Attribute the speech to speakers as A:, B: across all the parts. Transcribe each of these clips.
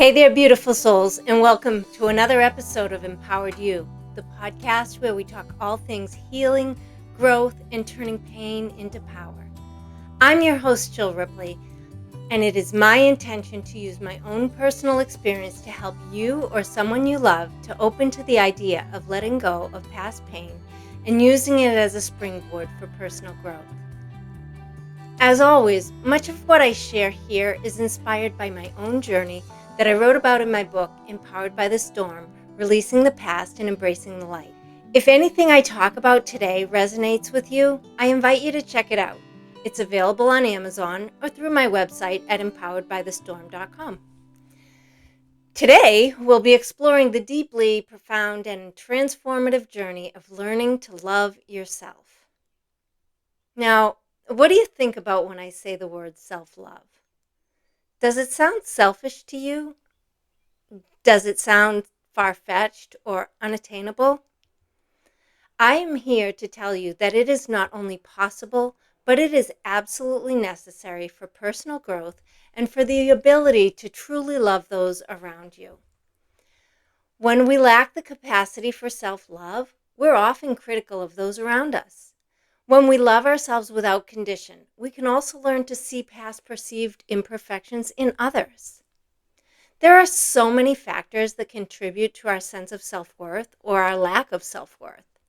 A: Hey there, beautiful souls, and welcome to another episode of Empowered You, the podcast where we talk all things healing, growth, and turning pain into power. I'm your host, Jill Ripley, and it is my intention to use my own personal experience to help you or someone you love to open to the idea of letting go of past pain and using it as a springboard for personal growth. As always, much of what I share here is inspired by my own journey that I wrote about in my book, Empowered by the Storm, Releasing the Past and Embracing the Light. If anything I talk about today resonates with you, I invite you to check it out. It's available on Amazon or through my website at empoweredbythestorm.com. Today, we'll be exploring the deeply profound and transformative journey of learning to love yourself. Now, what do you think about when I say the word self-love? Does it sound selfish to you? Does it sound far-fetched or unattainable? I am here to tell you that it is not only possible, but it is absolutely necessary for personal growth and for the ability to truly love those around you. When we lack the capacity for self-love, we're often critical of those around us. When we love ourselves without condition, we can also learn to see past perceived imperfections in others. There are so many factors that contribute to our sense of self-worth or our lack of self-worth.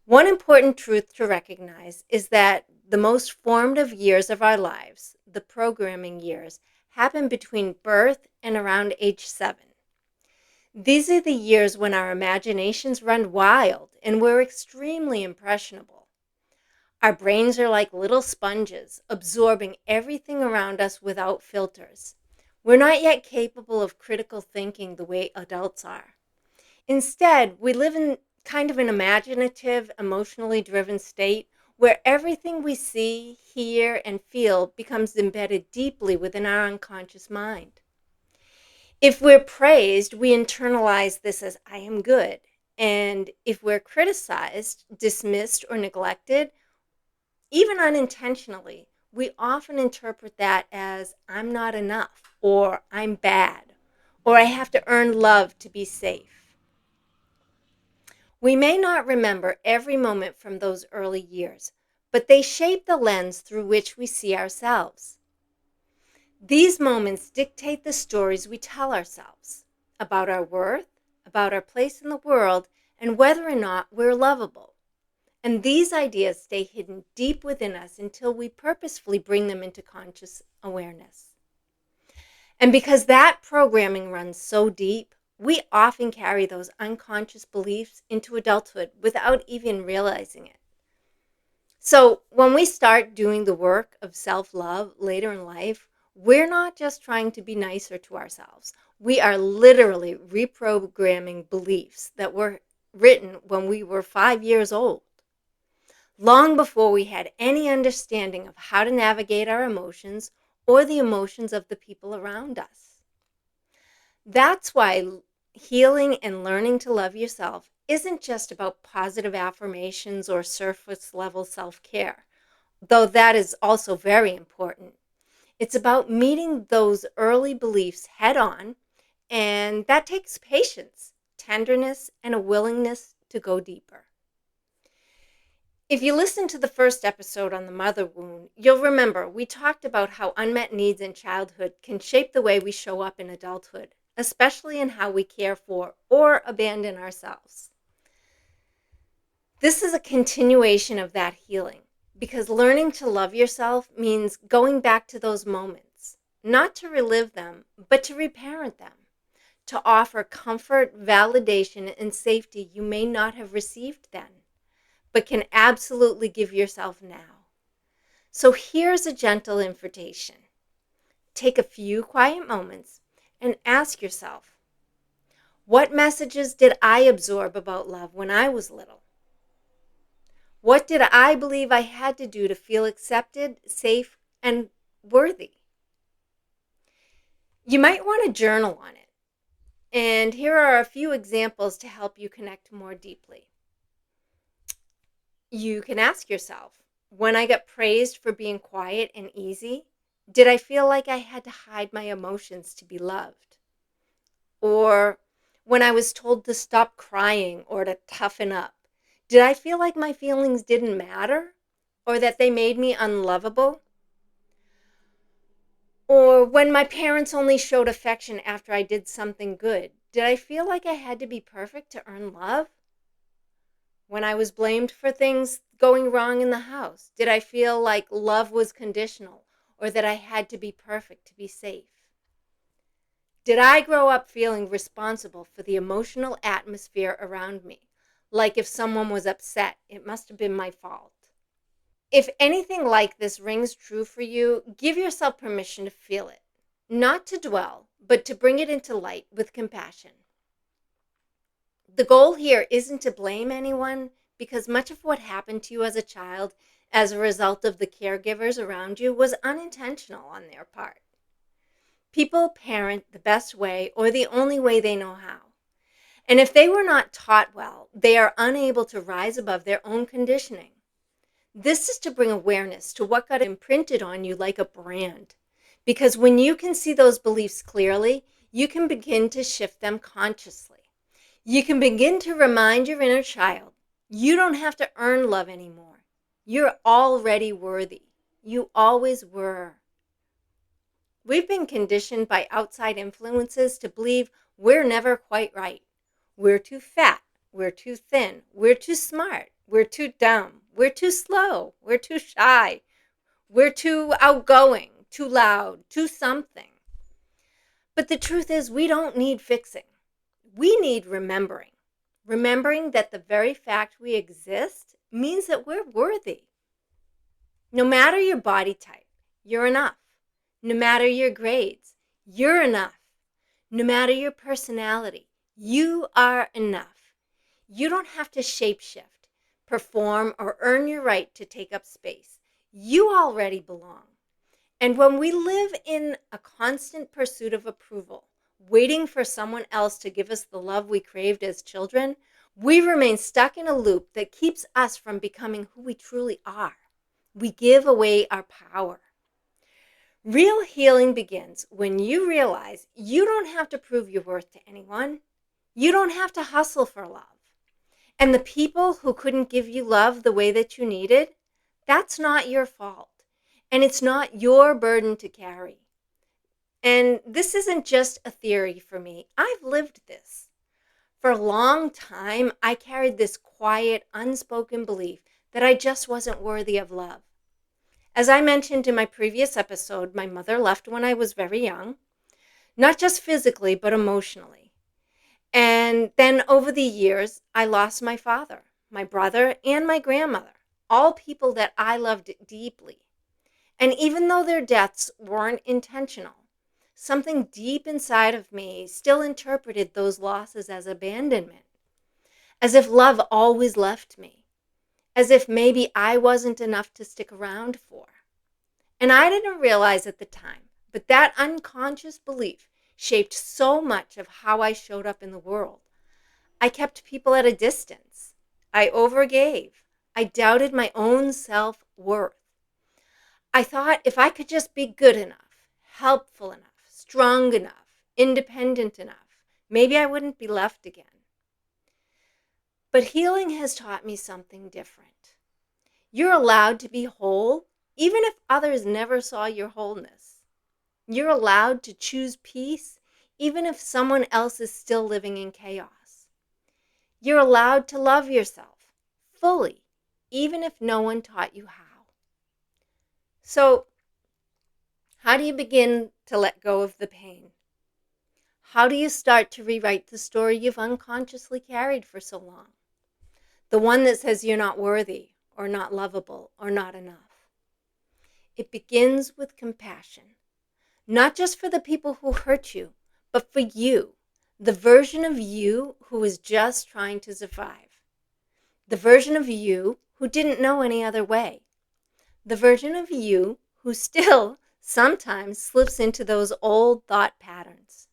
A: One important truth to recognize is that the most formative years of our lives, the programming years, happen between birth and around age 7. These are the years when our imaginations run wild and we're extremely impressionable. Our brains are like little sponges, absorbing everything around us without filters. We're not yet capable of critical thinking the way adults are. Instead, we live in kind of an imaginative, emotionally driven state where everything we see, hear, and feel becomes embedded deeply within our unconscious mind. If we're praised, we internalize this as I am good. And if we're criticized, dismissed, or neglected, even unintentionally, we often interpret that as I'm not enough, or I'm bad, or I have to earn love to be safe. We may not remember every moment from those early years, but they shape the lens through which we see ourselves. These moments dictate the stories we tell ourselves about our worth, about our place in the world, and whether or not we're lovable. And these ideas stay hidden deep within us until we purposefully bring them into conscious awareness. And because that programming runs so deep, we often carry those unconscious beliefs into adulthood without even realizing it. So when we start doing the work of self-love later in life, we're not just trying to be nicer to ourselves. We are literally reprogramming beliefs that were written when we were 5 years old, long before we had any understanding of how to navigate our emotions or the emotions of the people around us. That's why healing and learning to love yourself isn't just about positive affirmations or surface level self-care, though that is also very important. It's about meeting those early beliefs head on, and that takes patience, tenderness, and a willingness to go deeper. If you listen to the first episode on the mother wound, you'll remember we talked about how unmet needs in childhood can shape the way we show up in adulthood, especially in how we care for or abandon ourselves. This is a continuation of that healing, because learning to love yourself means going back to those moments, not to relive them, but to reparent them, to offer comfort, validation, and safety you may not have received then, but can absolutely give yourself now. So here's a gentle invitation. Take a few quiet moments and ask yourself, what messages did I absorb about love when I was little? What did I believe I had to do to feel accepted, safe, and worthy? You might want to journal on it. And here are a few examples to help you connect more deeply. You can ask yourself, when I got praised for being quiet and easy, Did I feel like I had to hide my emotions to be loved? Or when I was told to stop crying or to toughen up, did I feel like my feelings didn't matter or that they made me unlovable? Or when my parents only showed affection after I did something good, did I feel like I had to be perfect to earn love? When I was blamed for things going wrong in the house, did I feel like love was conditional or that I had to be perfect to be safe? Did I grow up feeling responsible for the emotional atmosphere around me? Like if someone was upset, it must have been my fault. If anything like this rings true for you, give yourself permission to feel it. Not to dwell, but to bring it into light with compassion. The goal here isn't to blame anyone because much of what happened to you as a child as a result of the caregivers around you was unintentional on their part. People parent the best way or the only way they know how. And if they were not taught well, they are unable to rise above their own conditioning. This is to bring awareness to what got imprinted on you like a brand. Because when you can see those beliefs clearly, you can begin to shift them consciously. You can begin to remind your inner child, you don't have to earn love anymore. You're already worthy. You always were. We've been conditioned by outside influences to believe we're never quite right. We're too fat. We're too thin. We're too smart. We're too dumb. We're too slow. We're too shy. We're too outgoing, too loud, too something. But the truth is, we don't need fixing. We need remembering. Remembering that the very fact we exist means that we're worthy. No matter your body type, you're enough. No matter your grades, you're enough. No matter your personality, you are enough. You don't have to shapeshift, perform, or earn your right to take up space. You already belong. And when we live in a constant pursuit of approval, waiting for someone else to give us the love we craved as children, we remain stuck in a loop that keeps us from becoming who we truly are. We give away our power. Real healing begins when you realize you don't have to prove your worth to anyone. You don't have to hustle for love. And the people who couldn't give you love the way that you needed, that's not your fault. And it's not your burden to carry. And this isn't just a theory for me. I've lived this. For a long time, I carried this quiet, unspoken belief that I just wasn't worthy of love. As I mentioned in my previous episode, my mother left when I was very young, not just physically, but emotionally. And then over the years, I lost my father, my brother, and my grandmother, all people that I loved deeply. And even though their deaths weren't intentional, something deep inside of me still interpreted those losses as abandonment, as if love always left me, as if maybe I wasn't enough to stick around for. And I didn't realize at the time, but that unconscious belief shaped so much of how I showed up in the world. I kept people at a distance. I overgave. I doubted my own self-worth. I thought if I could just be good enough, helpful enough, strong enough, independent enough, maybe I wouldn't be left again. But healing has taught me something different. You're allowed to be whole, even if others never saw your wholeness. You're allowed to choose peace, even if someone else is still living in chaos. You're allowed to love yourself fully, even if no one taught you how. So, how do you begin to let go of the pain? How do you start to rewrite the story you've unconsciously carried for so long? The one that says you're not worthy, or not lovable, or not enough. It begins with compassion, not just for the people who hurt you, but for you, the version of you who is just trying to survive, the version of you who didn't know any other way, the version of you who still sometimes slips into those old thought patterns.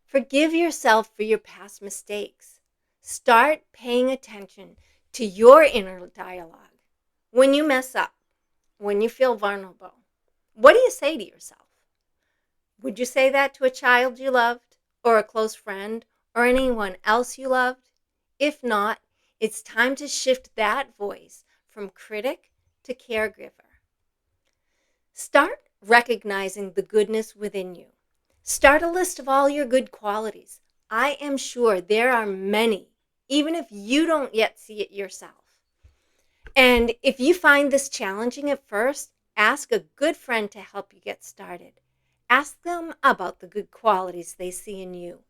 A: Forgive yourself for your past mistakes. Start paying attention to your inner dialogue. When you mess up, when you feel vulnerable, What do you say to yourself? Would you say that to a child you loved, or a close friend, or anyone else you loved? If not, it's time to shift that voice from critic to caregiver. Start recognizing the goodness within you. Start a list of all your good qualities. I am sure there are many, even if you don't yet see it yourself. And if you find this challenging at first, ask a good friend to help you get started. Ask them about the good qualities they see in you.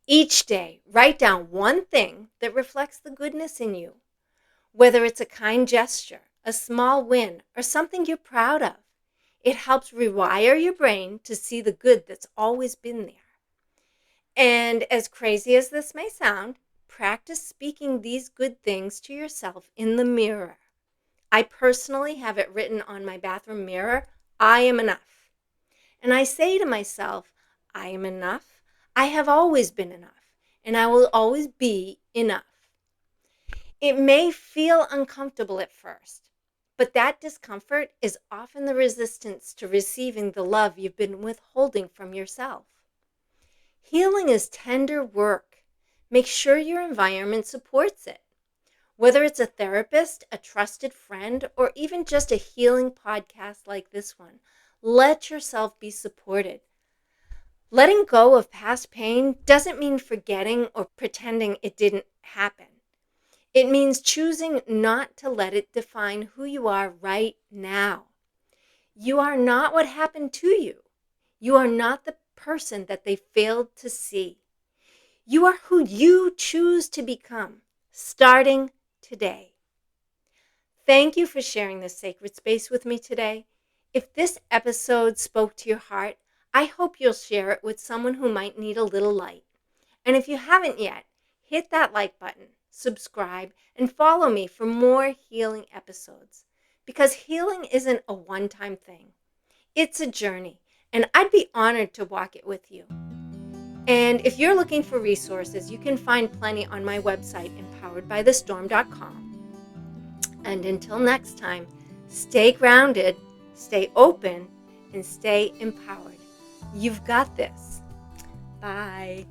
A: Each day, write down one thing that reflects the goodness in you, whether it's a kind gesture, a small win, or something you're proud of. It helps rewire your brain to see the good that's always been there. And as crazy as this may sound, practice speaking these good things to yourself in the mirror. I personally have it written on my bathroom mirror, I am enough. And I say to myself, I am enough. I have always been enough, and I will always be enough. It may feel uncomfortable at first, but that discomfort is often the resistance to receiving the love you've been withholding from yourself. Healing is tender work. Make sure your environment supports it. Whether it's a therapist, a trusted friend, or even just a healing podcast like this one, let yourself be supported. Letting go of past pain doesn't mean forgetting or pretending it didn't happen. It means choosing not to let it define who you are right now. You are not what happened to you. You are not the person that they failed to see. You are who you choose to become, starting today. Thank you for sharing this sacred space with me today. If this episode spoke to your heart, I hope you'll share it with someone who might need a little light. And if you haven't yet, hit that like button, subscribe, and follow me for more healing episodes. Because healing isn't a one-time thing. It's a journey, and I'd be honored to walk it with you. And if you're looking for resources, you can find plenty on my website, empoweredbythestorm.com. And until next time, stay grounded, stay open, and stay empowered. You've got this. Bye.